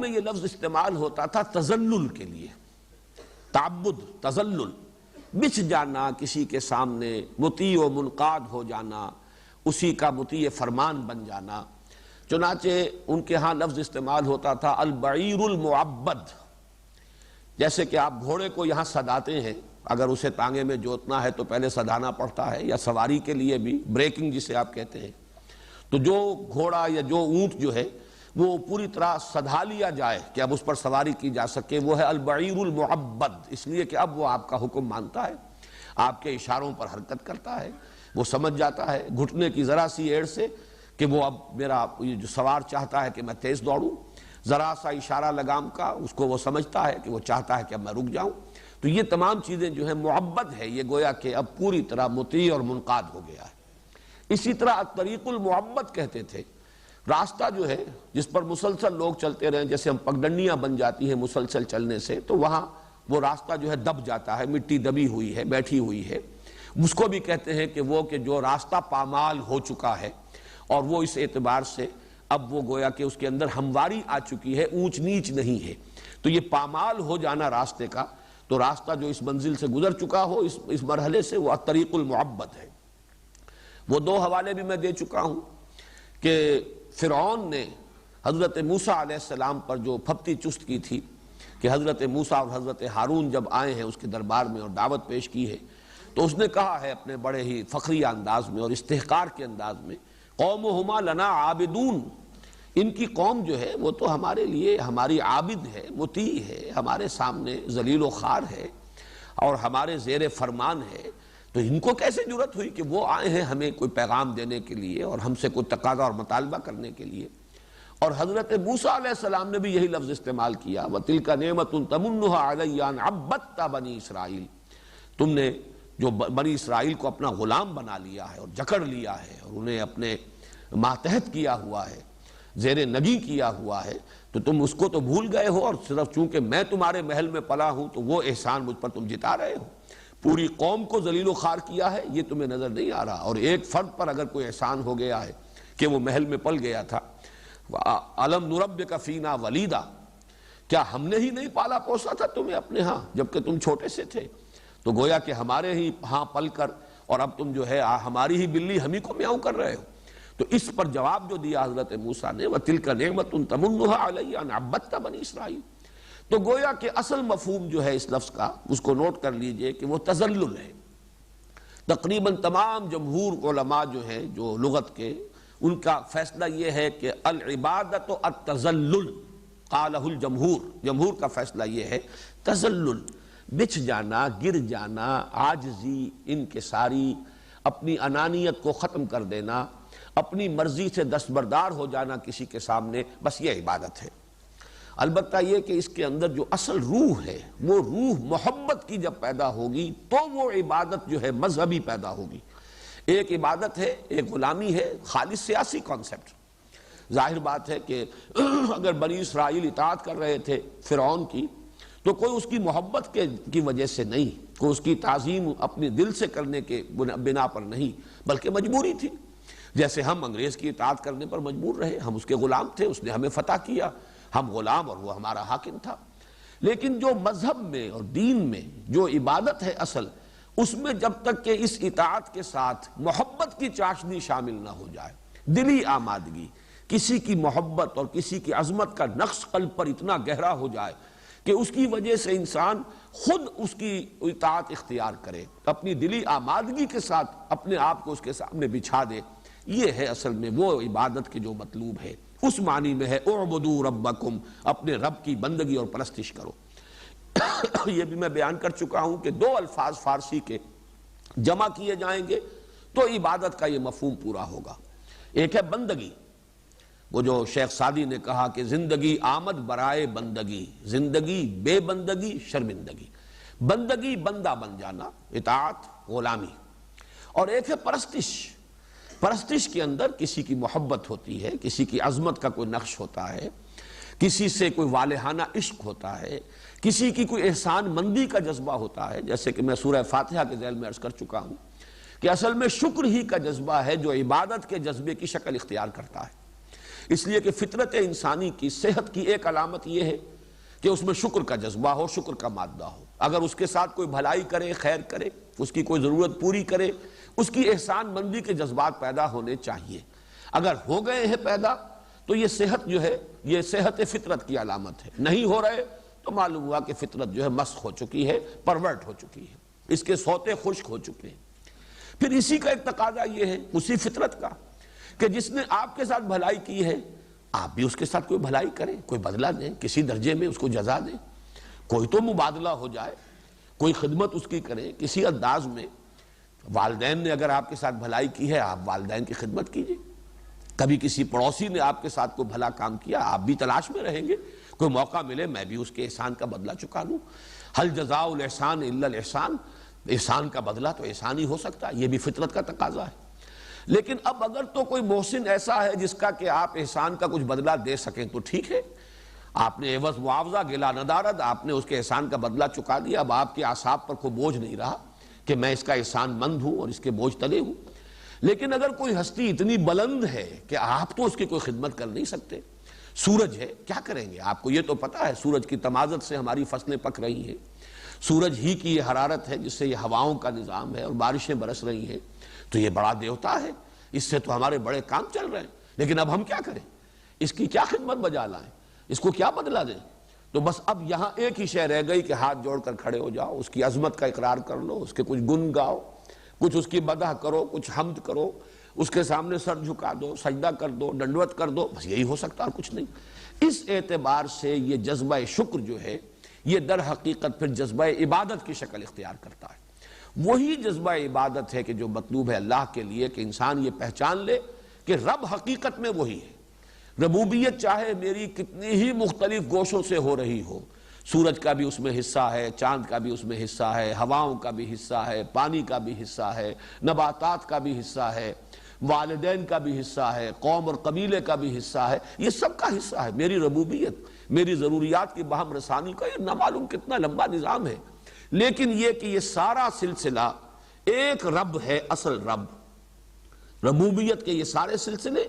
میں یہ لفظ استعمال ہوتا تھا تذلل کے لیے، تعبد، تذلل، بچھ جانا کسی کے سامنے، مطیع و منقاد ہو جانا، اسی کا مطیع فرمان بن جانا۔ چنانچہ ان کے ہاں لفظ استعمال ہوتا تھا البعیر المعبد، جیسے کہ آپ گھوڑے کو یہاں سداتے ہیں، اگر اسے تانگے میں جوتنا ہے تو پہلے سدانا پڑتا ہے، یا سواری کے لیے بھی بریکنگ جسے آپ کہتے ہیں، تو جو گھوڑا یا جو اونٹ جو ہے وہ پوری طرح سدھا لیا جائے کہ اب اس پر سواری کی جا سکے، وہ ہے البعیر المعبد، اس لیے کہ اب وہ آپ کا حکم مانتا ہے، آپ کے اشاروں پر حرکت کرتا ہے، وہ سمجھ جاتا ہے گھٹنے کی ذرا سی ایڑ سے کہ وہ اب میرا یہ جو سوار چاہتا ہے کہ میں تیز دوڑوں، ذرا سا اشارہ لگام کا اس کو وہ سمجھتا ہے کہ وہ چاہتا ہے کہ اب میں رک جاؤں۔ تو یہ تمام چیزیں جو ہیں معبد ہے، یہ گویا کہ اب پوری طرح مطیع اور منقاد ہو گیا ہے۔ اسی طرح الطریق المعبد کہتے تھے، راستہ جو ہے جس پر مسلسل لوگ چلتے رہیں، جیسے ہم پگڈنڈیاں بن جاتی ہیں مسلسل چلنے سے، تو وہاں وہ راستہ جو ہے دب جاتا ہے، مٹی دبی ہوئی ہے، بیٹھی ہوئی ہے، اس کو بھی کہتے ہیں کہ وہ کہ جو راستہ پامال ہو چکا ہے، اور وہ اس اعتبار سے اب وہ گویا کہ اس کے اندر ہمواری آ چکی ہے، اونچ نیچ نہیں ہے، تو یہ پامال ہو جانا راستے کا، تو راستہ جو اس منزل سے گزر چکا ہو اس مرحلے سے، وہ الطریق المعبد ہے۔ وہ دو حوالے بھی میں دے چکا ہوں کہ فرعون نے حضرت موسیٰ علیہ السلام پر جو پھپتی چست کی تھی کہ حضرت موسیٰ اور حضرت ہارون جب آئے ہیں اس کے دربار میں اور دعوت پیش کی ہے، تو اس نے کہا ہے اپنے بڑے ہی فخری انداز میں اور استحقار کے انداز میں، قومہما لنا عابدون، ان کی قوم جو ہے وہ تو ہمارے لیے ہماری عابد ہے، مطیع ہے، ہمارے سامنے ذلیل و خوار ہے اور ہمارے زیر فرمان ہے، تو ان کو کیسے جرأت ہوئی کہ وہ آئے ہیں ہمیں کوئی پیغام دینے کے لیے اور ہم سے کوئی تقاضا اور مطالبہ کرنے کے لیے۔ اور حضرت موسیٰ علیہ السلام نے بھی یہی لفظ استعمال کیا، وَتِلْكَ نِعْمَةٌ تَمُنُّهَا عَلَيَّ أَنْ عَبَّدْتَ بَنِي اسرائیل، تم نے جو بنی اسرائیل کو اپنا غلام بنا لیا ہے اور جکڑ لیا ہے اور انہیں اپنے ماتحت کیا ہوا ہے، زیر نگی کیا ہوا ہے، تو تم اس کو تو بھول گئے ہو، اور صرف چونکہ میں تمہارے محل میں پلا ہوں تو وہ احسان مجھ پر تم جتا رہے ہو۔ پوری قوم کو ذلیل و خوار کیا ہے یہ تمہیں نظر نہیں آ رہا، اور ایک فرد پر اگر کوئی احسان ہو گیا ہے کہ وہ محل میں پل گیا تھا، أَلَمْ نُرَبِّكَ فِينَا وَلِيدًا، کیا ہم نے ہی نہیں پالا پوسا تھا تمہیں اپنے ہاں جبکہ تم چھوٹے سے تھے؟ تو گویا کہ ہمارے ہی ہاں پل کر اور اب تم جو ہے ہماری ہی بلی ہم ہی کو میاؤں کر رہے ہو۔ تو اس پر جواب جو دیا حضرت موسیٰ نے، وَتِلْكَ نِعْمَةٌ تَمُنُّهَا عَلَيَّ أَنْ عَبَّدْتَ بَنِي اسرائیل، تو گویا کہ اصل مفہوم جو ہے اس لفظ کا اس کو نوٹ کر لیجئے کہ وہ تذلل ہے۔ تقریباً تمام جمہور علماء جو ہیں جو لغت کے، ان کا فیصلہ یہ ہے کہ العبادت التذلل، قالہ الجمہور، جمہور کا فیصلہ یہ ہے تذلل، بچھ جانا، گر جانا، عاجزی، انکساری، اپنی انانیت کو ختم کر دینا، اپنی مرضی سے دستبردار ہو جانا کسی کے سامنے، بس یہ عبادت ہے۔ البتہ یہ کہ اس کے اندر جو اصل روح ہے، وہ روح محبت کی جب پیدا ہوگی تو وہ عبادت جو ہے مذہبی پیدا ہوگی۔ ایک عبادت ہے، ایک غلامی ہے، خالص سیاسی کانسیپٹ۔ ظاہر بات ہے کہ اگر بنی اسرائیل اطاعت کر رہے تھے فرعون کی تو کوئی اس کی محبت کی وجہ سے نہیں، کوئی اس کی تعظیم اپنے دل سے کرنے کے بنا پر نہیں، بلکہ مجبوری تھی۔ جیسے ہم انگریز کی اطاعت کرنے پر مجبور رہے، ہم اس کے غلام تھے، اس نے ہمیں فتح کیا، ہم غلام اور وہ ہمارا حاکم تھا۔ لیکن جو مذہب میں اور دین میں جو عبادت ہے اصل، اس میں جب تک کہ اس اطاعت کے ساتھ محبت کی چاشنی شامل نہ ہو جائے، دلی آمادگی، کسی کی محبت اور کسی کی عظمت کا نقش قلب پر اتنا گہرا ہو جائے کہ اس کی وجہ سے انسان خود اس کی اطاعت اختیار کرے، اپنی دلی آمادگی کے ساتھ اپنے آپ کو اس کے سامنے بچھا دے، یہ ہے اصل میں وہ عبادت کے جو مطلوب ہے۔ اس معنی میں ہے اعبدوا ربکم، اپنے رب کی بندگی اور پرستش کرو۔ یہ بھی میں بیان کر چکا ہوں کہ دو الفاظ فارسی کے جمع کیے جائیں گے تو عبادت کا یہ مفہوم پورا ہوگا۔ ایک ہے بندگی، وہ جو شیخ سعدی نے کہا کہ زندگی آمد برائے بندگی، زندگی بے بندگی شرمندگی۔ بندگی بندہ بن جانا، اطاعت، غلامی۔ اور ایک ہے پرستش، پرستش کے اندر کسی کی محبت ہوتی ہے، کسی کی عظمت کا کوئی نقش ہوتا ہے، کسی سے کوئی والہانہ عشق ہوتا ہے، کسی کی کوئی احسان مندی کا جذبہ ہوتا ہے، جیسے کہ میں سورہ فاتحہ کے ذیل میں عرض کر چکا ہوں کہ اصل میں شکر ہی کا جذبہ ہے جو عبادت کے جذبے کی شکل اختیار کرتا ہے۔ اس لیے کہ فطرت انسانی کی صحت کی ایک علامت یہ ہے کہ اس میں شکر کا جذبہ ہو، شکر کا مادہ ہو. اگر اس کے ساتھ کوئی بھلائی کرے، خیر کرے، اس کی کوئی ضرورت پوری کرے، اس کی احسان مندی کے جذبات پیدا ہونے چاہیے. اگر ہو گئے ہیں پیدا تو یہ صحت جو ہے یہ صحت فطرت کی علامت ہے. نہیں ہو رہے تو معلوم ہوا کہ فطرت جو ہے مسخ ہو چکی ہے، پرورٹ ہو چکی ہے، اس کے سوتے خشک ہو چکے ہیں. پھر اسی کا ایک تقاضا یہ ہے اسی فطرت کا کہ جس نے آپ کے ساتھ بھلائی کی ہے آپ بھی اس کے ساتھ کوئی بھلائی کریں، کوئی بدلہ دیں، کسی درجے میں اس کو جزا دیں، کوئی تو مبادلہ ہو جائے، کوئی خدمت اس کی کریں کسی انداز میں. والدین نے اگر آپ کے ساتھ بھلائی کی ہے آپ والدین کی خدمت کیجئے. کبھی کسی پڑوسی نے آپ کے ساتھ کوئی بھلا کام کیا آپ بھی تلاش میں رہیں گے، کوئی موقع ملے میں بھی اس کے احسان کا بدلہ چکا لوں. حل جزاء الاحسان الا الاحسان، احسان کا بدلہ تو احسان ہی ہو سکتا ہے، یہ بھی فطرت کا تقاضا ہے. لیکن اب اگر تو کوئی محسن ایسا ہے جس کا کہ آپ احسان کا کچھ بدلہ دے سکیں تو ٹھیک ہے، آپ نے عوض معاوضہ گلا ندارد، آپ نے اس کے احسان کا بدلہ چکا دیا. اب آپ کے اعصاب پر کوئی بوجھ نہیں رہا کہ میں اس کا احسان مند ہوں اور اس کے بوجھ تلے ہوں. لیکن اگر کوئی ہستی اتنی بلند ہے کہ آپ تو اس کی کوئی خدمت کر نہیں سکتے، سورج ہے کیا کریں گے؟ آپ کو یہ تو پتا ہے سورج کی تمازت سے ہماری فصلیں پک رہی ہیں، سورج ہی کی یہ حرارت ہے جس سے یہ ہواؤں کا نظام ہے اور بارشیں برس رہی ہیں، تو یہ بڑا دیوتا ہے، اس سے تو ہمارے بڑے کام چل رہے ہیں. لیکن اب ہم کیا کریں؟ اس کی کیا خدمت بجا لائیں؟ اس کو کیا بدلہ دیں؟ تو بس اب یہاں ایک ہی شے رہ گئی کہ ہاتھ جوڑ کر کھڑے ہو جاؤ، اس کی عظمت کا اقرار کر لو، اس کے کچھ گن گاؤ، کچھ اس کی مدح کرو، کچھ حمد کرو، اس کے سامنے سر جھکا دو، سجدہ کر دو، ڈنڈوت کر دو، بس یہی ہو سکتا اور کچھ نہیں. اس اعتبار سے یہ جذبہ شکر جو ہے یہ در حقیقت پھر جذبہ عبادت کی شکل اختیار کرتا ہے. وہی جذبہ عبادت ہے کہ جو مطلوب ہے اللہ کے لیے کہ انسان یہ پہچان لے کہ رب حقیقت میں وہی ہے. ربوبیت چاہے میری کتنی ہی مختلف گوشوں سے ہو رہی ہو، سورج کا بھی اس میں حصہ ہے، چاند کا بھی اس میں حصہ ہے، ہواؤں کا بھی حصہ ہے، پانی کا بھی حصہ ہے، نباتات کا بھی حصہ ہے، والدین کا بھی حصہ ہے، قوم اور قبیلے کا بھی حصہ ہے، یہ سب کا حصہ ہے. میری ربوبیت، میری ضروریات کی باہم رسانی کا یہ نہ معلوم کتنا لمبا نظام ہے. لیکن یہ کہ یہ سارا سلسلہ ایک رب ہے، اصل رب، ربوبیت کے یہ سارے سلسلے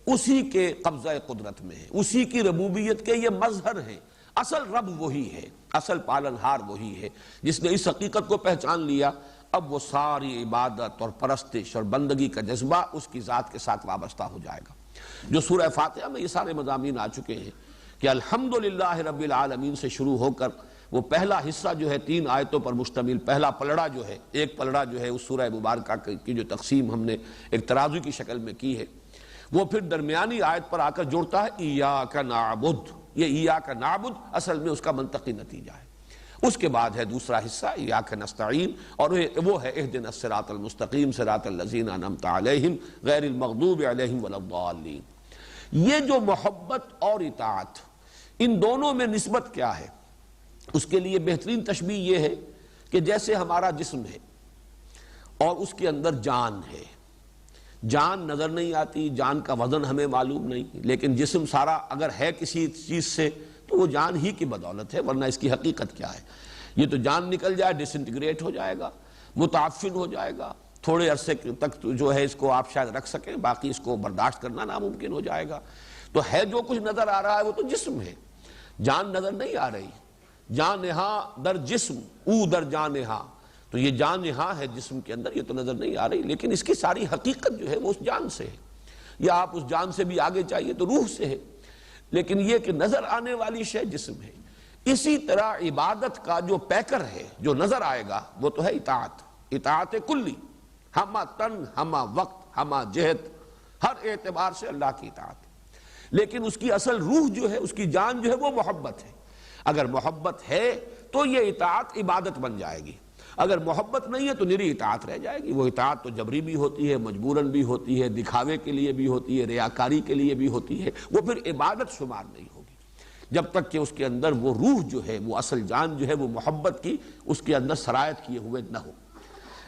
اسی کے قبضہ قدرت میں ہیں، اسی کی ربوبیت کے یہ مظہر ہیں. اصل رب وہی ہے، اصل پالنہار وہی ہے. جس نے اس حقیقت کو پہچان لیا اب وہ ساری عبادت اور پرستش اور بندگی کا جذبہ اس کی ذات کے ساتھ وابستہ ہو جائے گا. جو سورہ فاتحہ میں یہ سارے مضامین آ چکے ہیں کہ الحمدللہ رب العالمین سے شروع ہو کر وہ پہلا حصہ جو ہے 3 آیتوں پر مشتمل پہلا پلڑا جو ہے، ایک پلڑا جو ہے اس سورہ مبارکہ کی جو تقسیم ہم نے ایک ترازو کی شکل میں کی ہے، وہ پھر درمیانی آیت پر آ کر جوڑتا ہے ایاک نعبد. یہ ایاک نعبد اصل میں اس کا منطقی نتیجہ ہے. اس کے بعد ہے دوسرا حصہ ایاک نستعین، اور وہ ہے اہدنا الصراط المستقیم صراط الذین انعمت علیہم غیر المغضوب علیہم ولا الضالین. یہ جو محبت اور اطاعت ان دونوں میں نسبت کیا ہے؟ اس کے لیے بہترین تشبیہ یہ ہے کہ جیسے ہمارا جسم ہے اور اس کے اندر جان ہے. جان نظر نہیں آتی، جان کا وزن ہمیں معلوم نہیں، لیکن جسم سارا اگر ہے کسی چیز سے تو وہ جان ہی کی بدولت ہے، ورنہ اس کی حقیقت کیا ہے؟ یہ تو جان نکل جائے ڈس انٹیگریٹ ہو جائے گا، متعفن ہو جائے گا، تھوڑے عرصے تک جو ہے اس کو آپ شاید رکھ سکیں، باقی اس کو برداشت کرنا ناممکن ہو جائے گا. تو ہے جو کچھ نظر آ رہا ہے وہ تو جسم ہے، جان نظر نہیں آ رہی. جان نہاں در جسم او در جان نہاں، تو یہ جان نہاں ہے جسم کے اندر، یہ تو نظر نہیں آ رہی، لیکن اس کی ساری حقیقت جو ہے وہ اس جان سے ہے. یا آپ اس جان سے بھی آگے چاہیے تو روح سے ہے، لیکن یہ کہ نظر آنے والی شے جسم ہے. اسی طرح عبادت کا جو پیکر ہے جو نظر آئے گا وہ تو ہے اطاعت، اطاعت کلی، ہمہ تن، ہمہ وقت، ہمہ جہت، ہر اعتبار سے اللہ کی اطاعت. لیکن اس کی اصل روح جو ہے، اس کی جان جو ہے وہ محبت ہے. اگر محبت ہے تو یہ اطاعت عبادت بن جائے گی، اگر محبت نہیں ہے تو نری اطاعت رہ جائے گی. وہ اطاعت تو جبری بھی ہوتی ہے، مجبوراً بھی ہوتی ہے، دکھاوے کے لیے بھی ہوتی ہے، ریاکاری کے لیے بھی ہوتی ہے، وہ پھر عبادت شمار نہیں ہوگی جب تک کہ اس کے اندر وہ روح جو ہے، وہ اصل جان جو ہے وہ محبت کی اس کے اندر سرایت کیے ہوئے نہ ہو.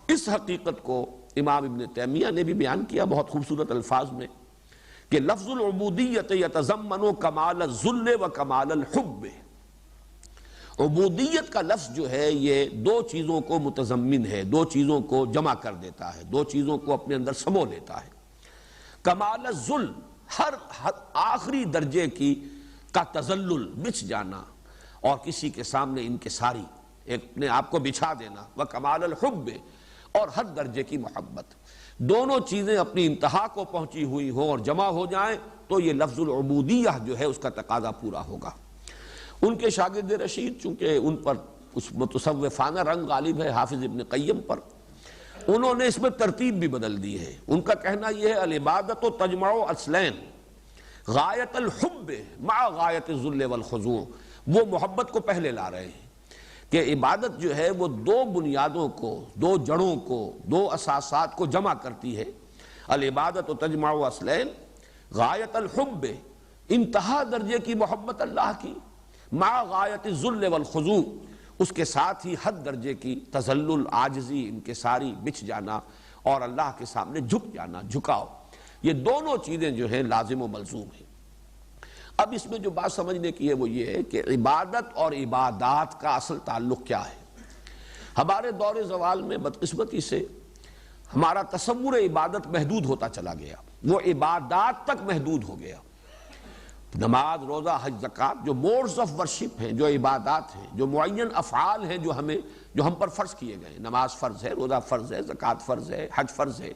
اس حقیقت کو امام ابن تیمیہ نے بھی بیان کیا بہت خوبصورت الفاظ میں کہ لفظ العبودیت یتضمن کمال الذل و کمال الحب. عبودیت کا لفظ جو ہے یہ 2 چیزوں کو متضمن ہے، 2 چیزوں کو جمع کر دیتا ہے، 2 چیزوں کو اپنے اندر سمو لیتا ہے. کمال الذل، ہر آخری درجے کا تذلل، بچھ جانا، اور کسی کے سامنے انکساری، اپنے آپ کو بچھا دینا، وکمال الحب، اور حد درجے کی محبت، دونوں چیزیں اپنی انتہا کو پہنچی ہوئی ہوں اور جمع ہو جائیں تو یہ لفظ العبودیہ جو ہے اس کا تقاضا پورا ہوگا۔ ان کے شاگرد رشید چونکہ ان پر اس متصوفانہ رنگ غالب ہے حافظ ابن قیم پر، انہوں نے اس میں ترتیب بھی بدل دی ہے۔ ان کا کہنا یہ ہے العبادت تجمع اصلین، غایت الحب مع غایت الذل والخضوع، وہ محبت کو پہلے لا رہے ہیں کہ عبادت جو ہے وہ دو بنیادوں کو، دو جڑوں کو، دو اساسات کو جمع کرتی ہے۔ العبادت تجمع اصلین، غایت الحب، انتہا درجے کی محبت اللہ کی، مع غایت الذل والخضوع، اس کے ساتھ ہی حد درجے کی تذلل، عاجزی، انکساری، بچھ جانا اور اللہ کے سامنے جھک جانا، جھکاؤ، یہ دونوں چیزیں جو ہیں لازم و ملزوم ہیں۔ اب اس میں جو بات سمجھنے کی ہے وہ یہ ہے کہ عبادت اور عبادات کا اصل تعلق کیا ہے۔ ہمارے دور زوال میں بدقسمتی سے ہمارا تصور عبادت محدود ہوتا چلا گیا، وہ عبادات تک محدود ہو گیا۔ نماز، روزہ، حج، زکوٰۃ جو موڈز آف ورشپ ہیں، جو عبادات ہیں، جو معین افعال ہیں جو ہم پر فرض کیے گئے، نماز فرض ہے، روزہ فرض ہے، زکوٰۃ فرض ہے، حج فرض ہے،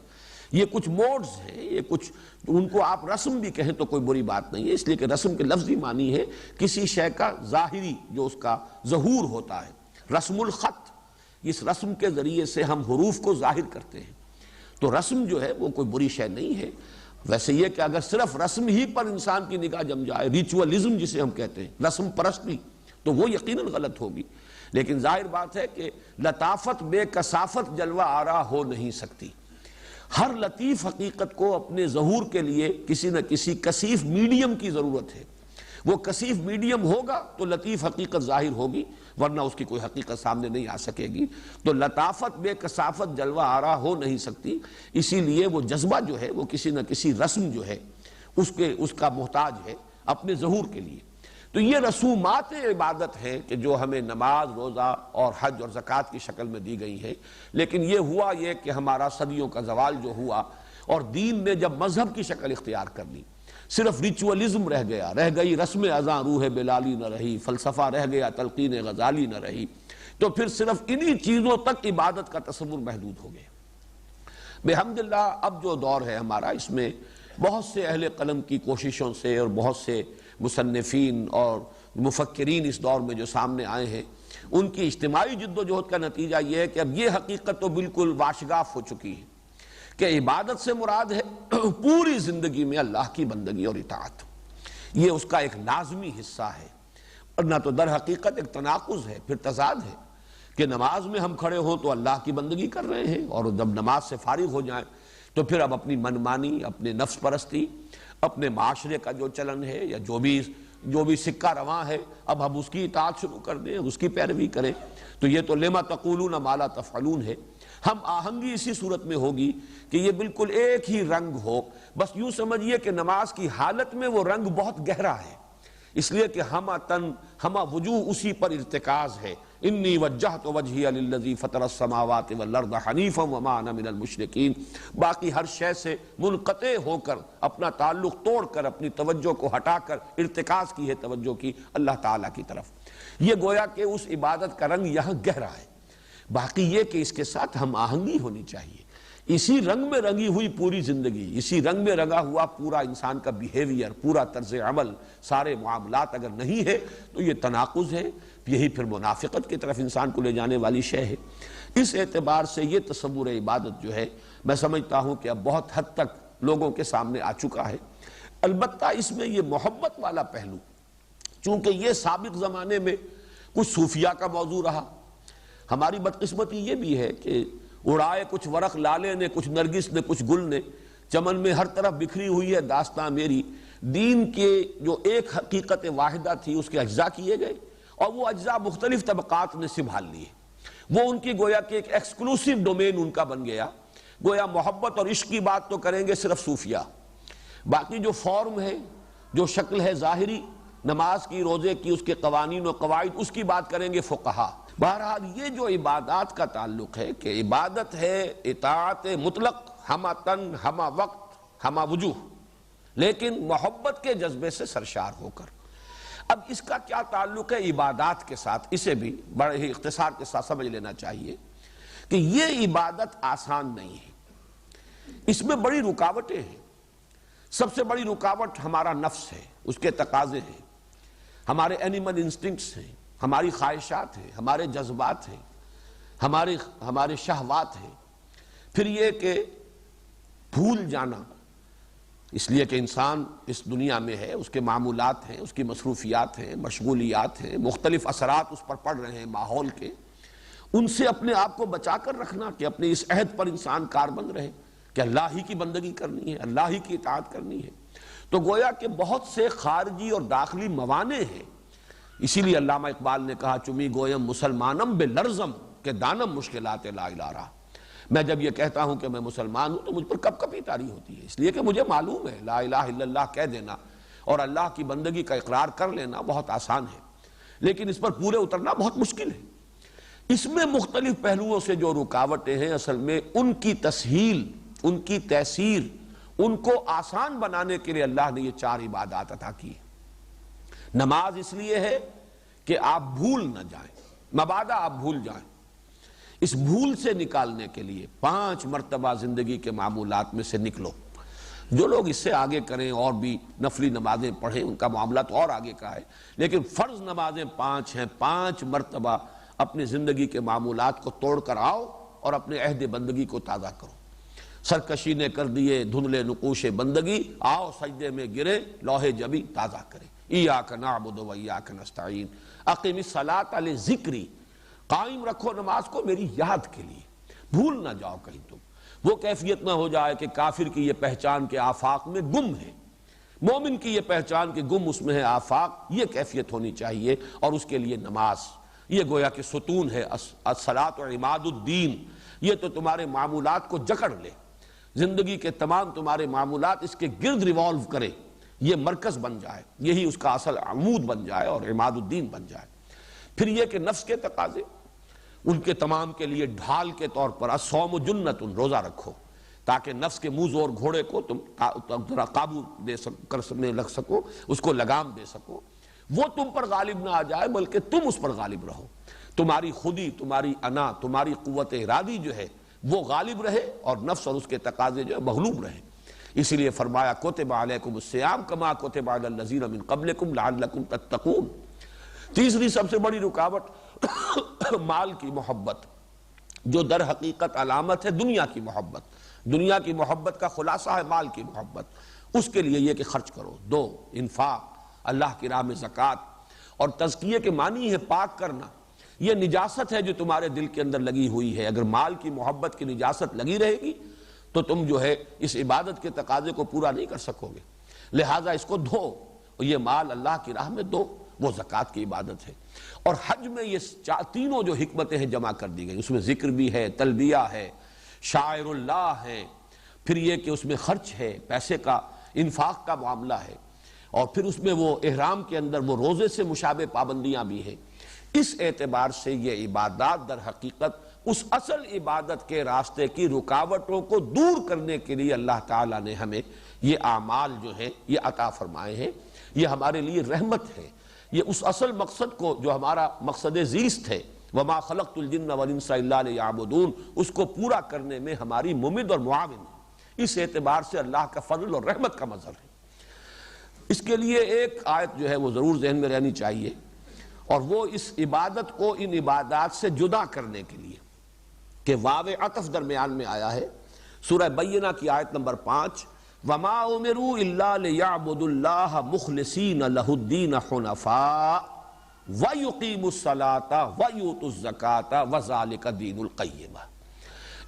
یہ کچھ موڈز ہیں، یہ کچھ ان کو آپ رسم بھی کہیں تو کوئی بری بات نہیں ہے، اس لیے کہ رسم کے لفظی معنی ہے کسی شے کا ظاہری جو اس کا ظہور ہوتا ہے۔ رسم الخط، اس رسم کے ذریعے سے ہم حروف کو ظاہر کرتے ہیں، تو رسم جو ہے وہ کوئی بری شے نہیں ہے۔ ویسے یہ کہ اگر صرف رسم ہی پر انسان کی نگاہ جم جائے، ریچولزم جسے ہم کہتے ہیں، رسم پرستی، تو وہ یقیناً غلط ہوگی، لیکن ظاہر بات ہے کہ لطافت بے کثافت جلوہ آرا ہو نہیں سکتی۔ ہر لطیف حقیقت کو اپنے ظہور کے لیے کسی نہ کسی کثیف میڈیم کی ضرورت ہے، وہ کثیف میڈیم ہوگا تو لطیف حقیقت ظاہر ہوگی، ورنہ اس کی کوئی حقیقت سامنے نہیں آ سکے گی۔ تو لطافت بے کثافت جلوہ آرا ہو نہیں سکتی، اسی لیے وہ جذبہ جو ہے وہ کسی نہ کسی رسم جو ہے اس کا محتاج ہے اپنے ظہور کے لیے۔ تو یہ رسومات عبادت ہیں کہ جو ہمیں نماز، روزہ اور حج اور زکوٰۃ کی شکل میں دی گئی ہیں، لیکن یہ ہوا یہ کہ ہمارا صدیوں کا زوال جو ہوا اور دین نے جب مذہب کی شکل اختیار کر لی، صرف ریچولزم رہ گیا، رہ گئی رسم اذاں روح بلالی نہ رہی، فلسفہ رہ گیا تلقین غزالی نہ رہی، تو پھر صرف انہی چیزوں تک عبادت کا تصور محدود ہو گیا۔ بحمداللہ اب جو دور ہے ہمارا، اس میں بہت سے اہل قلم کی کوششوں سے اور بہت سے مصنفین اور مفکرین اس دور میں جو سامنے آئے ہیں، ان کی اجتماعی جد و جہد کا نتیجہ یہ ہے کہ اب یہ حقیقت تو بالکل واشگاف ہو چکی ہے کہ عبادت سے مراد ہے پوری زندگی میں اللہ کی بندگی اور اطاعت، یہ اس کا ایک لازمی حصہ ہے، ورنہ تو در حقیقت ایک تناقض ہے، پھر تضاد ہے کہ نماز میں ہم کھڑے ہوں تو اللہ کی بندگی کر رہے ہیں، اور جب نماز سے فارغ ہو جائیں تو پھر اب اپنی منمانی، اپنے نفس پرستی، اپنے معاشرے کا جو چلن ہے یا جو بھی سکہ رواں ہے، اب ہم اس کی اطاعت شروع کر دیں، اس کی پیروی کریں، تو یہ تو لما تقولون ما لا تفعلون ہے۔ ہم آہنگی اسی صورت میں ہوگی کہ یہ بالکل ایک ہی رنگ ہو، بس یوں سمجھیے کہ نماز کی حالت میں وہ رنگ بہت گہرا ہے، اس لیے کہ ہمہ تن ہمہ وجوہ اسی پر ارتکاز ہے۔ انی وجہت وجہی للذی فطر السماوات والارض حنیفا وما انا من المشرکین، باقی ہر شے سے منقطع ہو کر، اپنا تعلق توڑ کر، اپنی توجہ کو ہٹا کر ارتکاز کی ہے توجہ کی اللہ تعالیٰ کی طرف۔ یہ گویا کہ اس عبادت کا رنگ یہاں گہرا ہے، باقی یہ کہ اس کے ساتھ ہم آہنگی ہونی چاہیے۔ اسی رنگ میں رنگی ہوئی پوری زندگی، اسی رنگ میں رنگا ہوا پورا انسان کا بیہیویئر، پورا طرز عمل، سارے معاملات اگر نہیں ہے تو یہ تناقض ہے، یہی پھر منافقت کی طرف انسان کو لے جانے والی شے ہے۔ اس اعتبار سے یہ تصور عبادت جو ہے میں سمجھتا ہوں کہ اب بہت حد تک لوگوں کے سامنے آ چکا ہے۔ البتہ اس میں یہ محبت والا پہلو، چونکہ یہ سابق زمانے میں کچھ صوفیہ کا موضوع رہا، ہماری بدقسمتی یہ بھی ہے کہ اڑائے کچھ ورق لالے نے، کچھ نرگس نے، کچھ گل نے، چمن میں ہر طرف بکھری ہوئی ہے داستاں میری، دین کے جو ایک حقیقت واحدہ تھی اس کے اجزاء کیے گئے، اور وہ اجزاء مختلف طبقات نے سنبھال لیے، وہ ان کی گویا کہ ایک ایکسکلوسیو ڈومین ان کا بن گیا، گویا محبت اور عشق کی بات تو کریں گے صرف صوفیہ، باقی جو فارم ہے، جو شکل ہے ظاہری، نماز کی، روزے کی، اس کے قوانین و قواعد، اس کی بات کریں گے فقہا۔ بہرحال یہ جو عبادات کا تعلق ہے کہ عبادت ہے اطاعت مطلق، ہمہ تن، ہمہ وقت، ہمہ وجوہ، لیکن محبت کے جذبے سے سرشار ہو کر۔ اب اس کا کیا تعلق ہے عبادات کے ساتھ، اسے بھی بڑے ہی اختصار کے ساتھ سمجھ لینا چاہیے کہ یہ عبادت آسان نہیں ہے، اس میں بڑی رکاوٹیں ہیں۔ سب سے بڑی رکاوٹ ہمارا نفس ہے، اس کے تقاضے ہیں، ہمارے اینیمل انسٹنکٹس ہیں، ہماری خواہشات ہیں، ہمارے جذبات ہیں، ہمارے شہوات ہیں۔ پھر یہ کہ بھول جانا، اس لیے کہ انسان اس دنیا میں ہے، اس کے معمولات ہیں، اس کی مصروفیات ہیں، مشغولیات ہیں، مختلف اثرات اس پر پڑ رہے ہیں ماحول کے، ان سے اپنے آپ کو بچا کر رکھنا کہ اپنے اس عہد پر انسان کاربند رہے کہ اللہ ہی کی بندگی کرنی ہے، اللہ ہی کی اطاعت کرنی ہے۔ تو گویا کہ بہت سے خارجی اور داخلی موانع ہیں۔ اسی لیے علامہ اقبال نے کہا چمی گویم مسلمانم بے لرزم کہ دانم مشکلات لا الہ رہا۔ میں جب یہ کہتا ہوں کہ میں مسلمان ہوں تو مجھ پر کب کبھی طاری ہوتی ہے، اس لیے کہ مجھے معلوم ہے لا الہ الا اللہ کہہ دینا اور اللہ کی بندگی کا اقرار کر لینا بہت آسان ہے، لیکن اس پر پورے اترنا بہت مشکل ہے۔ اس میں مختلف پہلوؤں سے جو رکاوٹیں ہیں، اصل میں ان کی تسہیل، ان کی تیسیر، ان کو آسان بنانے کے لیے اللہ نے یہ 4 عبادات عطا کی۔ نماز اس لیے ہے کہ آپ بھول نہ جائیں، مبادا آپ بھول جائیں۔ اس بھول سے نکالنے کے لیے 5 مرتبہ زندگی کے معمولات میں سے نکلو۔ جو لوگ اس سے آگے کریں اور بھی نفلی نمازیں پڑھیں، ان کا معاملہ تو اور آگے کا ہے، لیکن فرض نمازیں 5 ہیں، 5 مرتبہ اپنی زندگی کے معمولات کو توڑ کر آؤ اور اپنے عہد بندگی کو تازہ کرو۔ سرکشی نے کر دیے دھندلے نقوش بندگی، آؤ سجدے میں گرے لوح جبی تازہ کرے۔ ایاک نعبد و ایاک نستعین اقم الصلاۃ لذکری، قائم رکھو نماز کو میری یاد کے لیے، بھول نہ جاؤ کہیں تم۔ وہ کیفیت نہ ہو جائے کہ کافر کی یہ پہچان کے آفاق میں گم ہے، مومن کی یہ پہچان کہ گم اس میں ہے آفاق، یہ کیفیت ہونی چاہیے۔ اور اس کے لیے نماز یہ گویا کہ ستون ہے، الصلاۃ عماد الدین، یہ تو تمہارے معمولات کو جکڑ لے، زندگی کے تمام تمہارے معمولات اس کے گرد ریوالو کرے، یہ مرکز بن جائے، یہی اس کا اصل عمود بن جائے اور عماد الدین بن جائے۔ پھر یہ کہ نفس کے تقاضے، ان کے تمام کے لیے ڈھال کے طور پر الصوم جنۃ، روزہ رکھو تاکہ نفس کے منہ زور گھوڑے کو تم ذرا قابو کرنے لگ سکو، اس کو لگام دے سکو، وہ تم پر غالب نہ آ جائے بلکہ تم اس پر غالب رہو، تمہاری خودی، تمہاری انا، تمہاری قوت ارادی جو ہے وہ غالب رہے اور نفس اور اس کے تقاضے جو ہے مغلوب رہے۔ اسی لیے فرمایا کتب علیکم الصیام کما کتب علی الذین من قبلکم لعلکم تتقون۔ تیسری سب سے بڑی رکاوٹ مال کی محبت، جو در حقیقت علامت ہے دنیا کی محبت۔ دنیا کی محبت کا خلاصہ ہے مال کی محبت۔ اس کے لیے یہ کہ خرچ کرو، دو، انفاق، اللہ کی راہ میں زکوٰۃ، اور تزکیے کے معنی ہے پاک کرنا۔ یہ نجاست ہے جو تمہارے دل کے اندر لگی ہوئی ہے، اگر مال کی محبت کی نجاست لگی رہے گی تو تم جو ہے اس عبادت کے تقاضے کو پورا نہیں کر سکو گے، لہٰذا اس کو دھو، اور یہ مال اللہ کی راہ میں دو، وہ زکوٰۃ کی عبادت ہے۔ اور حج میں یہ تینوں جو حکمتیں ہیں جمع کر دی گئی، اس میں ذکر بھی ہے، تلبیہ ہے، شاعر اللہ ہے، پھر یہ کہ اس میں خرچ ہے، پیسے کا انفاق کا معاملہ ہے، اور پھر اس میں وہ احرام کے اندر وہ روزے سے مشابہ پابندیاں بھی ہیں۔ اس اعتبار سے یہ عبادات در حقیقت اس اصل عبادت کے راستے کی رکاوٹوں کو دور کرنے کے لیے اللہ تعالیٰ نے ہمیں یہ اعمال جو ہیں یہ عطا فرمائے ہیں۔ یہ ہمارے لیے رحمت ہے، یہ اس اصل مقصد کو جو ہمارا مقصد زیست ہے، وَمَا خَلَقْتُ الْجِنَّ وَالْإِنسَ إِلَّا لِيَعْبُدُونَ، اس کو پورا کرنے میں ہماری ممد اور معاون ہے۔ اس اعتبار سے اللہ کا فضل اور رحمت کا مظہر ہے۔ اس کے لیے ایک آیت جو ہے وہ ضرور ذہن میں رہنی چاہیے، اور وہ اس عبادت کو ان عبادات سے جدا کرنے کے لیے کہ واو عطف درمیان میں آیا ہے۔ سورہ بینہ کی آیت نمبر 5، وَمَا أُمِرُوا إِلَّا لِيَعْبُدُوا اللَّهَ مُخْلِصِينَ لَهُ الدِّينَ حُنَفَاءَ وَيُقِيمُوا الصَّلَاةَ وَيُؤْتُوا الزَّكَاةَ وَذَلِكَ دِينُ الْقَيِّمَةِ۔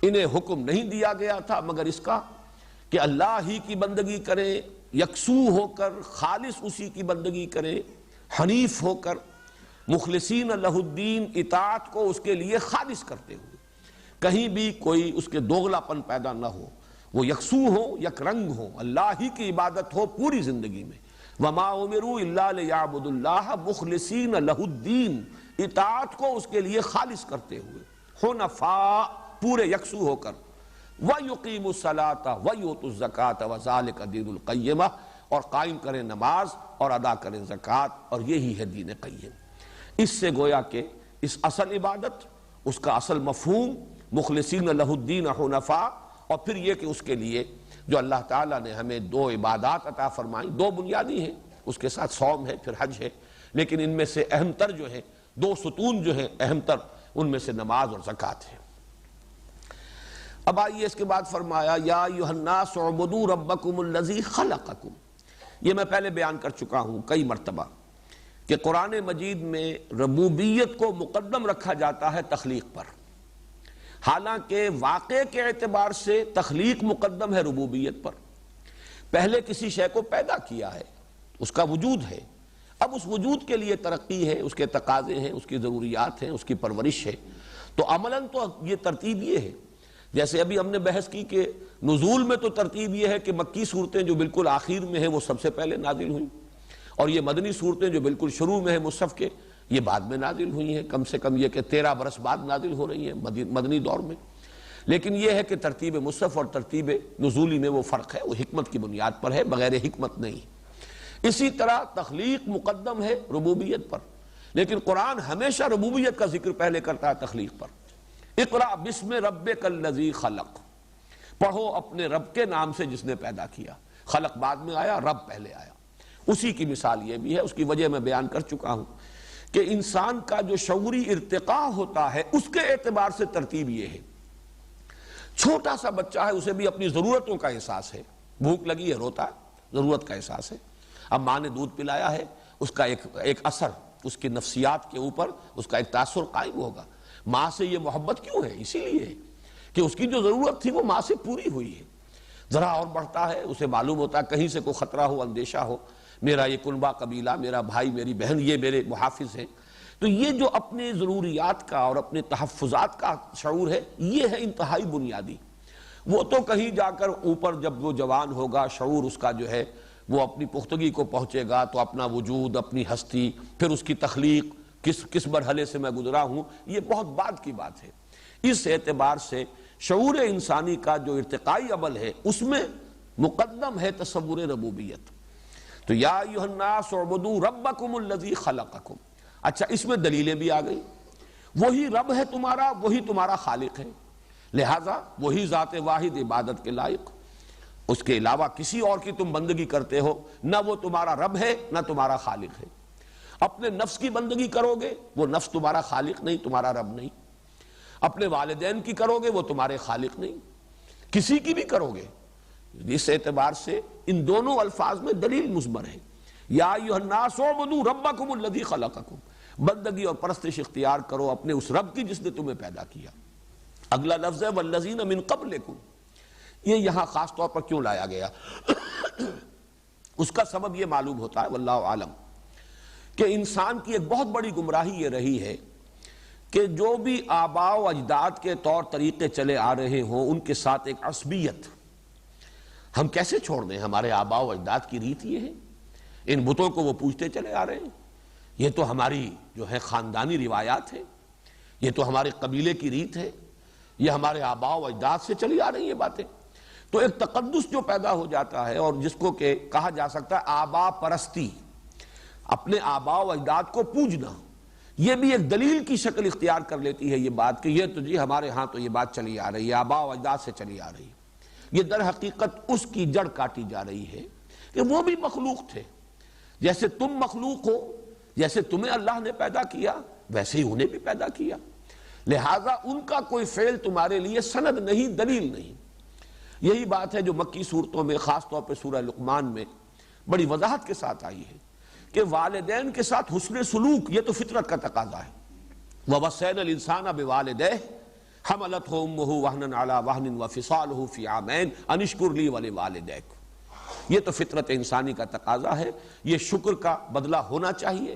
انہیں حکم نہیں دیا گیا تھا مگر اس کا کہ اللہ ہی کی بندگی کریں، یکسو ہو کر، خالص اسی کی بندگی کریں، حنیف ہو کر، مخلصین لہ الدین، اطاعت کو اس کے لیے خالص کرتے ہوئے، کہیں بھی کوئی اس کے دوغلا پن پیدا نہ ہو، وہ یکسو ہو، یک رنگ ہو، اللہ ہی کی عبادت ہو پوری زندگی میں۔ وَمَا أُمِرُوا إِلَّا لِيَعْبُدُوا اللَّهَ مُخْلِصِينَ لَهُ الدِّينَ، اطاعت کو اس کے لیے خالص کرتے ہوئے، حنفاء، پورے یکسو ہو کر، وَيُقِيمُوا الصَّلَاةَ وَيُؤْتُوا الزَّكَاةَ وَذَلِكَ دِينُ الْقَيِّمَةِ، اور قائم کریں نماز اور ادا کریں زکوٰۃ، اور یہی ہے دین قیم۔ اس سے گویا کہ اس اصل عبادت، اس کا اصل مفہوم مخلصین لہ الدین حنفاء، اور پھر یہ کہ اس کے لیے جو اللہ تعالیٰ نے ہمیں دو عبادات عطا فرمائیں، دو بنیادی ہیں، اس کے ساتھ صوم ہے، پھر حج ہے، لیکن ان میں سے اہم تر جو ہے دو ستون جو ہیں اہم تر، ان میں سے نماز اور زکوٰۃ ہے۔ اب آئیے اس کے بعد فرمایا یا ایھا الناس اعبدوا ربکم الذی خلقکم۔ یہ میں پہلے بیان کر چکا ہوں کئی مرتبہ کہ قرآن مجید میں ربوبیت کو مقدم رکھا جاتا ہے تخلیق پر، حالانکہ واقع کے اعتبار سے تخلیق مقدم ہے ربوبیت پر۔ پہلے کسی شے کو پیدا کیا ہے، اس کا وجود ہے، اب اس وجود کے لیے ترقی ہے، اس کے تقاضے ہیں، اس کی ضروریات ہیں، اس کی پرورش ہے، تو عملاً تو یہ ترتیب یہ ہے۔ جیسے ابھی ہم نے بحث کی کہ نزول میں تو ترتیب یہ ہے کہ مکی صورتیں جو بالکل آخر میں ہیں وہ سب سے پہلے نازل ہوئیں، اور یہ مدنی صورتیں جو بالکل شروع میں ہیں مصحف کے، یہ بعد میں نازل ہوئی ہیں، کم سے کم یہ کہ 13 برس بعد نازل ہو رہی ہیں مدنی دور میں۔ لیکن یہ ہے کہ ترتیب مصحف اور ترتیب نزولی میں وہ فرق ہے، وہ حکمت کی بنیاد پر ہے، بغیر حکمت نہیں۔ اسی طرح تخلیق مقدم ہے ربوبیت پر، لیکن قرآن ہمیشہ ربوبیت کا ذکر پہلے کرتا ہے تخلیق پر۔ اقرأ بسم ربک الذی خلق، پڑھو اپنے رب کے نام سے جس نے پیدا کیا۔ خلق بعد میں آیا، رب پہلے آیا۔ اسی کی مثال یہ بھی ہے، اس کی وجہ میں بیان کر چکا ہوں کہ انسان کا جو شعوری ارتقاء ہوتا ہے اس کے اعتبار سے ترتیب یہ ہے۔ چھوٹا سا بچہ ہے، اسے بھی اپنی ضرورتوں کا احساس ہے، بھوک لگی ہے روتا ہے، ضرورت کا احساس ہے۔ اب ماں نے دودھ پلایا ہے، اس کا ایک اثر اس کی نفسیات کے اوپر، اس کا ایک تاثر قائم ہوگا۔ ماں سے یہ محبت کیوں ہے؟ اسی لیے ہے کہ اس کی جو ضرورت تھی وہ ماں سے پوری ہوئی ہے۔ ذرا اور بڑھتا ہے، اسے معلوم ہوتا ہے کہیں سے کوئی خطرہ ہو، اندیشہ ہو، میرا یہ کنبہ قبیلہ، میرا بھائی میری بہن یہ میرے محافظ ہیں۔ تو یہ جو اپنے ضروریات کا اور اپنے تحفظات کا شعور ہے، یہ ہے انتہائی بنیادی۔ وہ تو کہیں جا کر اوپر جب وہ جوان ہوگا، شعور اس کا جو ہے وہ اپنی پختگی کو پہنچے گا، تو اپنا وجود، اپنی ہستی، پھر اس کی تخلیق، کس مرحلے سے میں گزرا ہوں، یہ بہت بعد کی بات ہے۔ اس اعتبار سے شعور انسانی کا جو ارتقائی عمل ہے اس میں مقدم ہے تصور ربوبیت۔ تو یا ایھا الناس اعبدوا ربکم الذی خلقکم۔ اچھا، اس میں دلیلیں بھی آ گئی، وہی رب ہے تمہارا، وہی تمہارا خالق ہے، لہذا وہی ذات واحد عبادت کے لائق، اس کے علاوہ کسی اور کی تم بندگی کرتے ہو، نہ وہ تمہارا رب ہے نہ تمہارا خالق ہے۔ اپنے نفس کی بندگی کرو گے، وہ نفس تمہارا خالق نہیں، تمہارا رب نہیں۔ اپنے والدین کی کرو گے، وہ تمہارے خالق نہیں، کسی کی بھی کرو گے۔ اس اعتبار سے ان دونوں الفاظ میں دلیل مضمر ہے۔ یا ایھا الناس اعبدوا ربکم الذی خلقکم، بندگی اور پرستش اختیار کرو اپنے اس رب کی جس نے تمہیں پیدا کیا۔ اگلا لفظ ہے والذین من قبلکم، یہ یہاں خاص طور پر کیوں لایا گیا؟ اس کا سبب یہ معلوم ہوتا ہے واللہ عالم کہ انسان کی ایک بہت بڑی گمراہی یہ رہی ہے کہ جو بھی آباء و اجداد کے طور طریقے چلے آ رہے ہوں ان کے ساتھ ایک عصبیت ہم کیسے چھوڑ دیں؟ ہمارے آباء و اجداد کی ریت یہ ہے، ان بتوں کو وہ پوجتے چلے آ رہے ہیں، یہ تو ہماری جو ہے خاندانی روایات ہے، یہ تو ہمارے قبیلے کی ریت ہے، یہ ہمارے آباء و اجداد سے چلی آ رہی ہیں یہ باتیں۔ تو ایک تقدس جو پیدا ہو جاتا ہے، اور جس کو کہ کہا جا سکتا ہے آباء پرستی، اپنے آباء و اجداد کو پوجنا، یہ بھی ایک دلیل کی شکل اختیار کر لیتی ہے یہ بات کہ یہ تو جی ہمارے ہاں تو یہ بات چلی آ رہی ہے، آباء و اجداد سے چلی آ رہی ہے۔ یہ در حقیقت اس کی جڑ کاٹی جا رہی ہے کہ وہ بھی مخلوق تھے، جیسے تم مخلوق ہو، جیسے تمہیں اللہ نے پیدا کیا ویسے ہی انہیں بھی پیدا کیا، لہٰذا ان کا کوئی فعل تمہارے لیے سند نہیں، دلیل نہیں۔ یہی بات ہے جو مکی صورتوں میں خاص طور پہ سورہ لقمان میں بڑی وضاحت کے ساتھ آئی ہے کہ والدین کے ساتھ حسن سلوک یہ تو فطرت کا تقاضا ہے۔ وَوَصَّيْنَا الْإِنسَانَ بِوَالِدَيْهِ حَمَلَتْهُ أُمُّهُ وَهْنًا عَلَى وَهْنٍ وَفِصَالُهُ فِي عَامَيْنِ أَنِ اشْكُرْ لِي وَلِوَالِدَيْكَ۔ یہ تو فطرت انسانی کا تقاضا ہے، یہ شکر کا بدلہ ہونا چاہیے۔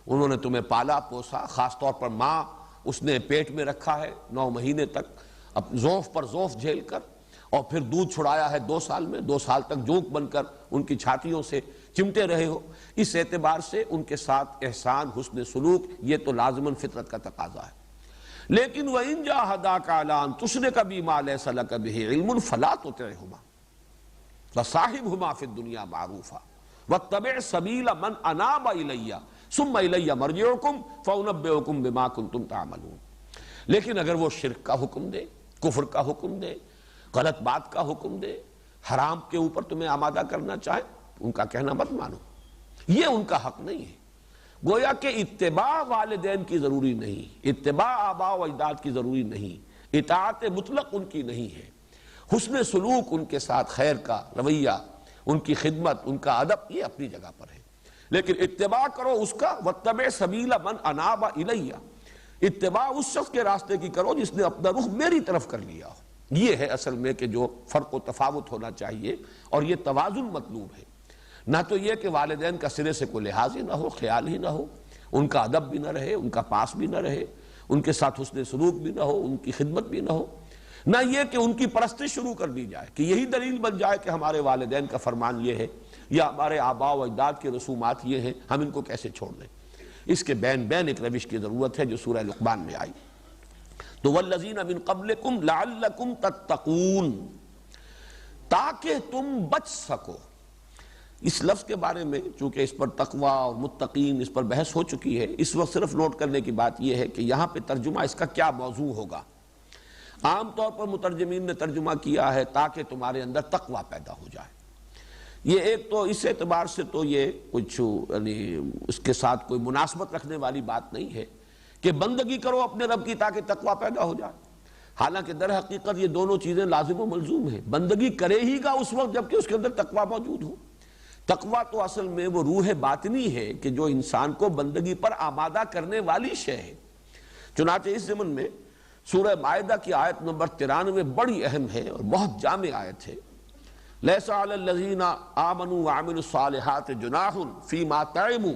انہوں نے تمہیں پالا پوسا، خاص طور پر ماں اس نے پیٹ میں رکھا ہے 9 مہینے تک، اب ضعف پر ضعف جھیل کر، اور پھر دودھ چھڑایا ہے 2 سال میں، 2 سال تک جونک بن کر ان کی چھاتیوں سے چمٹے رہے ہو۔ اس اعتبار سے ان کے ساتھ احسان، حسن سلوک یہ تو لازماً فطرت کا تقاضا ہے۔ لیکن وَإِن جَاهَدَاكَ عَلَىٰ أَن تُشْرِكَ بِي مَا لَيْسَ لَكَ بِهِ عِلْمٌ فَلَا تُطِعْهُمَا وَصَاحِبْهُمَا فِي الدُّنْيَا مَعْرُوفًا۔ وَاتَّبِعْ سَبِيلَ مَنْ أَنَابَ إِلَيَّ ثُمَّ إِلَيَّ مَرْجِعُكُمْ فَأُنَبِّئُكُمْ بِمَا كُنْتُمْ تَعْمَلُونَ۔ لیکن اگر وہ شرک کا حکم دے، کفر کا حکم دے، غلط بات کا حکم دے، حرام کے اوپر تمہیں آمادہ کرنا چاہے، ان کا کہنا مت مانو، یہ ان کا حق نہیں ہے۔ گویا کہ اتباع والدین کی ضروری نہیں، اتباع آباء و اجداد کی ضروری نہیں، اطاعت مطلق ان کی نہیں ہے، حسن سلوک ان کے ساتھ، خیر کا رویہ، ان کی خدمت، ان کا ادب، یہ اپنی جگہ پر ہے، لیکن اتباع کرو اس کا وَاتَّبِعْ سَبِيلَ مَنْ أَنَابَ إِلَيَّ، اتباع اس شخص کے راستے کی کرو جس نے اپنا رخ میری طرف کر لیا ہو۔ یہ ہے اصل میں کہ جو فرق و تفاوت ہونا چاہیے، اور یہ توازن مطلوب ہے، نہ تو یہ کہ والدین کا سرے سے کوئی لحاظ ہی نہ ہو، خیال ہی نہ ہو، ان کا ادب بھی نہ رہے، ان کا پاس بھی نہ رہے، ان کے ساتھ حسن سلوک بھی نہ ہو، ان کی خدمت بھی نہ ہو، نہ یہ کہ ان کی پرستش شروع کر دی جائے کہ یہی دلیل بن جائے کہ ہمارے والدین کا فرمان یہ ہے یا ہمارے آباء و اجداد کے رسومات یہ ہیں، ہم ان کو کیسے چھوڑ دیں۔ اس کے بین ایک روش کی ضرورت ہے جو سورہ لقمان میں آئی، تو وَالَّذِينَ مِن قَبْلِكُمْ لَعَلَّكُمْ تَتَّقُونَ، تاکہ تم بچ سکو۔ اس لفظ کے بارے میں چونکہ اس پر تقویٰ اور متقین اس پر بحث ہو چکی ہے، اس وقت صرف نوٹ کرنے کی بات یہ ہے کہ یہاں پہ ترجمہ اس کا کیا موضوع ہوگا۔ عام طور پر مترجمین نے ترجمہ کیا ہے تاکہ تمہارے اندر تقویٰ پیدا ہو جائے۔ یہ ایک تو اس اعتبار سے تو یہ کچھ یعنی اس کے ساتھ کوئی مناسبت رکھنے والی بات نہیں ہے کہ بندگی کرو اپنے رب کی تاکہ تقویٰ پیدا ہو جائے، حالانکہ در حقیقت یہ دونوں چیزیں لازم و ملزوم ہیں۔ بندگی کرے ہی گا اس وقت جب کہ اس کے اندر تقویٰ موجود ہو۔ تقویٰ تو اصل میں وہ روح باطنی ہے کہ جو انسان کو بندگی پر آمادہ کرنے والی شے ہے۔ چنانچہ اس ضمن میں سورہ مائدہ کی آیت نمبر 93 بڑی اہم ہے اور بہت جامع آیت ہے۔ لیس علی الذین آمنوا وعملوا الصالحات جناح فیما طعموا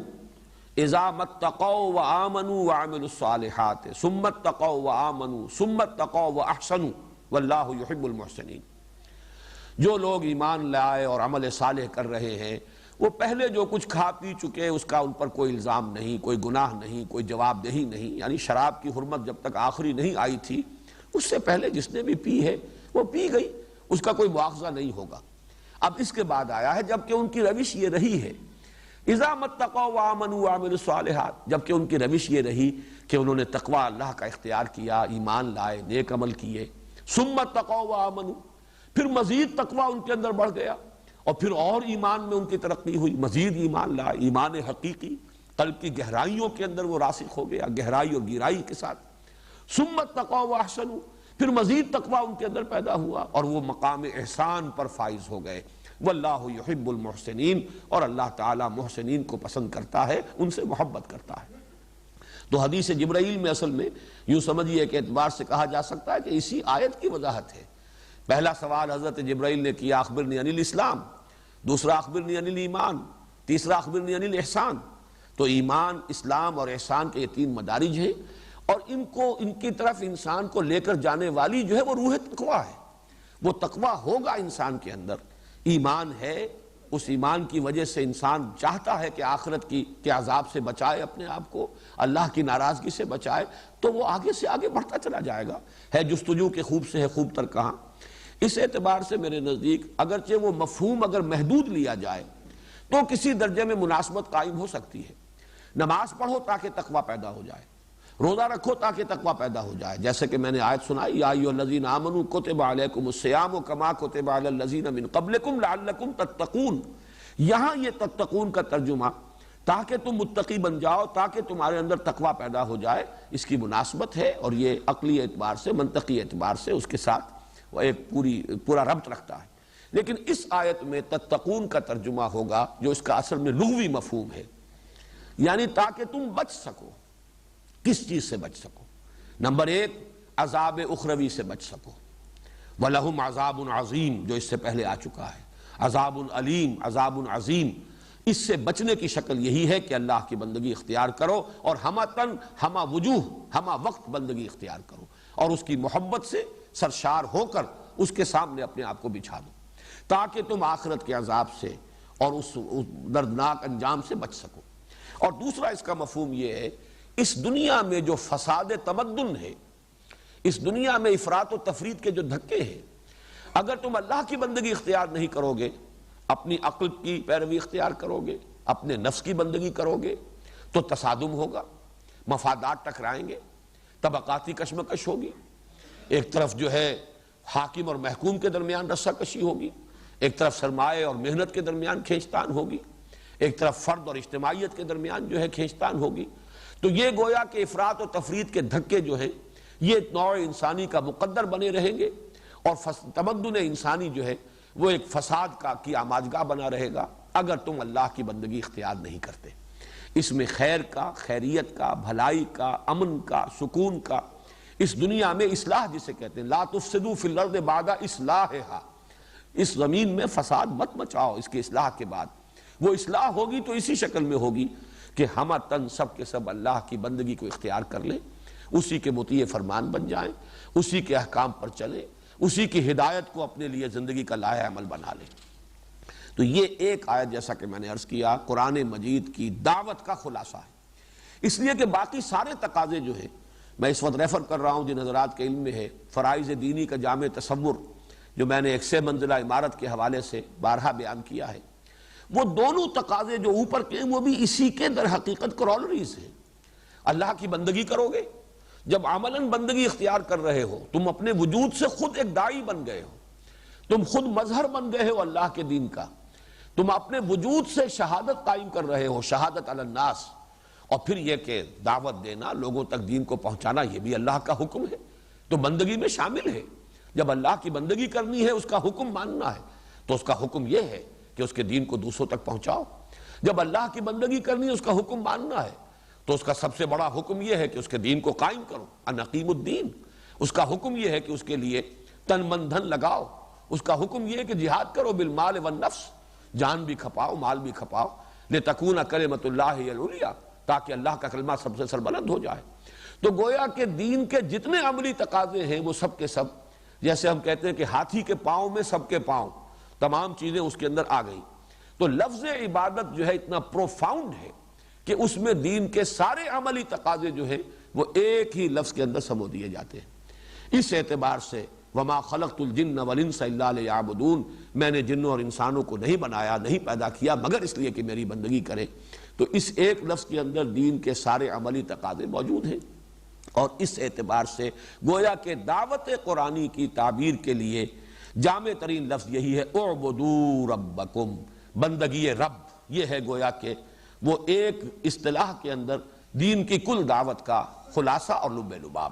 اذا اتقوا وآمنوا وعملوا الصالحات ثم اتقوا وآمنوا ثم اتقوا واحسنوا واللہ یحب المحسنین۔ جو لوگ ایمان لائے اور عمل صالح کر رہے ہیں، وہ پہلے جو کچھ کھا پی چکے اس کا ان پر کوئی الزام نہیں، کوئی گناہ نہیں، کوئی جواب دہی نہیں، یعنی شراب کی حرمت جب تک آخری نہیں آئی تھی اس سے پہلے جس نے بھی پی ہے وہ پی گئی، اس کا کوئی مواخذہ نہیں ہوگا۔ اب اس کے بعد آیا ہے جبکہ ان کی روش یہ رہی ہے، اذا اتقوا وآمنوا وعملوا الصالحات، جبکہ ان کی روش یہ رہی کہ انہوں نے تقویٰ اللہ کا اختیار کیا، ایمان لائے، نیک عمل کیے، ثم اتقوا وآمنوا، پھر مزید تقویٰ ان کے اندر بڑھ گیا اور پھر اور ایمان میں ان کی ترقی ہوئی، مزید ایمان لائے، ایمان حقیقی، قلب کی گہرائیوں کے اندر وہ راسخ ہو گیا، گہرائی اور گہرائی کے ساتھ۔ ثم اتقوا واحسنوا، پھر مزید تقویٰ ان کے اندر پیدا ہوا اور وہ مقام احسان پر فائز ہو گئے۔ واللہ یحب المحسنین، اور اللہ تعالی محسنین کو پسند کرتا ہے، ان سے محبت کرتا ہے۔ تو حدیث جبرائیل میں اصل میں یوں سمجھیے کہ اعتبار سے کہا جا سکتا ہے کہ اسی آیت کی وضاحت ہے۔ پہلا سوال حضرت جبرائیل نے کیا اخبرنی عن الاسلام، دوسرا اخبرنی عن الایمان، تیسرا اخبرنی عن الاحسان۔ تو ایمان، اسلام اور احسان کے یہ تین مدارج ہیں، اور ان کی طرف انسان کو لے کر جانے والی جو ہے وہ روح تقویٰ ہے۔ وہ تقویٰ ہوگا انسان کے اندر، ایمان ہے، اس ایمان کی وجہ سے انسان چاہتا ہے کہ آخرت کے عذاب سے بچائے اپنے آپ کو، اللہ کی ناراضگی سے بچائے، تو وہ آگے سے آگے بڑھتا چلا جائے گا۔ ہے جستجو کے خوب سے ہے خوب تر کہاں۔ اس اعتبار سے میرے نزدیک اگرچہ وہ مفہوم اگر محدود لیا جائے تو کسی درجے میں مناسبت قائم ہو سکتی ہے۔ نماز پڑھو تاکہ تقویٰ پیدا ہو جائے، روزہ رکھو تاکہ تقویٰ پیدا ہو جائے، جیسے کہ میں نے آیت سنائی یا ایھا الذین آمنوا کتب علیکم الصیام کما کتب علی الذین من قبلکم لعلکم تتقون۔ یہاں یہ تتقون کا ترجمہ تاکہ تم متقی بن جاؤ، تاکہ تمہارے اندر تقویٰ پیدا ہو جائے، اس کی مناسبت ہے، اور یہ عقلی اعتبار سے، منطقی اعتبار سے اس کے ساتھ وہ ایک پورا ربط رکھتا ہے۔ لیکن اس آیت میں تتقون کا ترجمہ ہوگا جو اس کا اصل میں لغوی مفہوم ہے، یعنی تاکہ تم بچ سکو۔ کس چیز سے بچ سکو؟ نمبر ایک، عذاب اخروی سے بچ سکو۔ وَلَهُمْ عَذَابٌ عَظِيمٌ جو اس سے پہلے آ چکا ہے، عذاب علیم، عذاب عظیم۔ اس سے بچنے کی شکل یہی ہے کہ اللہ کی بندگی اختیار کرو اور ہمہ تن، ہمہ وجوہ، ہمہ وقت بندگی اختیار کرو، اور اس کی محبت سے سرشار ہو کر اس کے سامنے اپنے آپ کو بچھا دو، تاکہ تم آخرت کے عذاب سے اور اس دردناک انجام سے بچ سکو۔ اور دوسرا اس کا مفہوم یہ ہے، اس دنیا میں جو فساد تمدن ہے، اس دنیا میں افراط و تفریط کے جو دھکے ہیں، اگر تم اللہ کی بندگی اختیار نہیں کرو گے، اپنی عقل کی پیروی اختیار کرو گے، اپنے نفس کی بندگی کرو گے تو تصادم ہوگا، مفادات ٹکرائیں گے، طبقاتی کشمکش ہوگی، ایک طرف جو ہے حاکم اور محکوم کے درمیان رسہ کشی ہوگی، ایک طرف سرمایہ اور محنت کے درمیان کھینچتان ہوگی، ایک طرف فرد اور اجتماعیت کے درمیان جو ہے کھینچتان ہوگی۔ تو یہ گویا کہ افراط و تفریط کے دھکے جو ہیں یہ نوع انسانی کا مقدر بنے رہیں گے، اور تمدن انسانی جو ہے وہ ایک فساد کی آماجگاہ بنا رہے گا اگر تم اللہ کی بندگی اختیار نہیں کرتے۔ اس میں خیر کا، خیریت کا، بھلائی کا، امن کا، سکون کا، اس دنیا میں اصلاح جسے کہتے ہیں، لا تفسدوا فی الارض بعد اصلاحھا، اس زمین میں فساد مت مچاؤ اس کے اصلاح کے بعد۔ وہ اصلاح ہوگی تو اسی شکل میں ہوگی کہ ہم تن سب کے سب اللہ کی بندگی کو اختیار کر لیں، اسی کے مطیع فرمان بن جائیں، اسی کے احکام پر چلیں، اسی کی ہدایت کو اپنے لیے زندگی کا لائحہ عمل بنا لیں۔ تو یہ ایک آیت جیسا کہ میں نے عرض کیا قرآن مجید کی دعوت کا خلاصہ ہے، اس لیے کہ باقی سارے تقاضے جو ہیں، میں اس وقت ریفر کر رہا ہوں جن حضرات کے علم میں ہے فرائض دینی کا جامع تصور جو میں نے ایک 6 منزلہ عمارت کے حوالے سے بارہا بیان کیا ہے، وہ دونوں تقاضے جو اوپر کے ہیں وہ بھی اسی کے در حقیقت کورولریز ہیں۔ اللہ کی بندگی کرو گے، جب عملاً بندگی اختیار کر رہے ہو، تم اپنے وجود سے خود ایک داعی بن گئے ہو، تم خود مظہر بن گئے ہو اللہ کے دین کا، تم اپنے وجود سے شہادت قائم کر رہے ہو، شہادت علی الناس، اور پھر یہ کہ دعوت دینا، لوگوں تک دین کو پہنچانا، یہ بھی اللہ کا حکم ہے، تو بندگی میں شامل ہے۔ جب اللہ کی بندگی کرنی ہے، اس کا حکم ماننا ہے، تو اس کا حکم یہ ہے کہ اس کے دین کو دوسروں تک پہنچاؤ۔ جب اللہ کی بندگی کرنی ہے، اس کا حکم ماننا ہے، تو اس کا سب سے بڑا حکم یہ ہے کہ اس کے دین کو قائم کرو، ان اقیم الدین۔ اس کا حکم یہ ہے کہ اس کے لیے تن من دھن لگاؤ، اس کا حکم یہ ہے کہ جہاد کرو بالمال والنفس، جان بھی کھپاؤ، مال بھی کھپاؤ، لتکون کلمۃ اللہ ہی العلیٰ، تاکہ اللہ کا کلمہ سب سے سربلند ہو جائے۔ تو گویا کہ دین کے جتنے عملی تقاضے ہیں وہ سب کے سب، جیسے ہم کہتے ہیں کہ ہاتھی کے پاؤں میں سب کے پاؤں، تمام چیزیں اس کے اندر آ گئی۔ تو لفظ عبادت جو ہے اتنا پروفاؤنڈ ہے کہ اس میں دین کے سارے عملی تقاضے جو ہیں وہ ایک ہی لفظ کے اندر سمو دیے جاتے ہیں۔ اس اعتبار سے وما خلقت الجن والانس الا لیعبدون، میں نے جنوں اور انسانوں کو نہیں بنایا، نہیں پیدا کیا مگر اس لیے کہ میری بندگی کریں۔ تو اس ایک لفظ کے اندر دین کے سارے عملی تقاضے موجود ہیں، اور اس اعتبار سے گویا کہ دعوت قرآنی کی تعبیر کے لیے جامع ترین لفظ یہی ہے، اعبدوا ربکم، بندگی رب۔ یہ ہے گویا کہ وہ ایک اصطلاح کے اندر دین کی کل دعوت کا خلاصہ اور لب لباب۔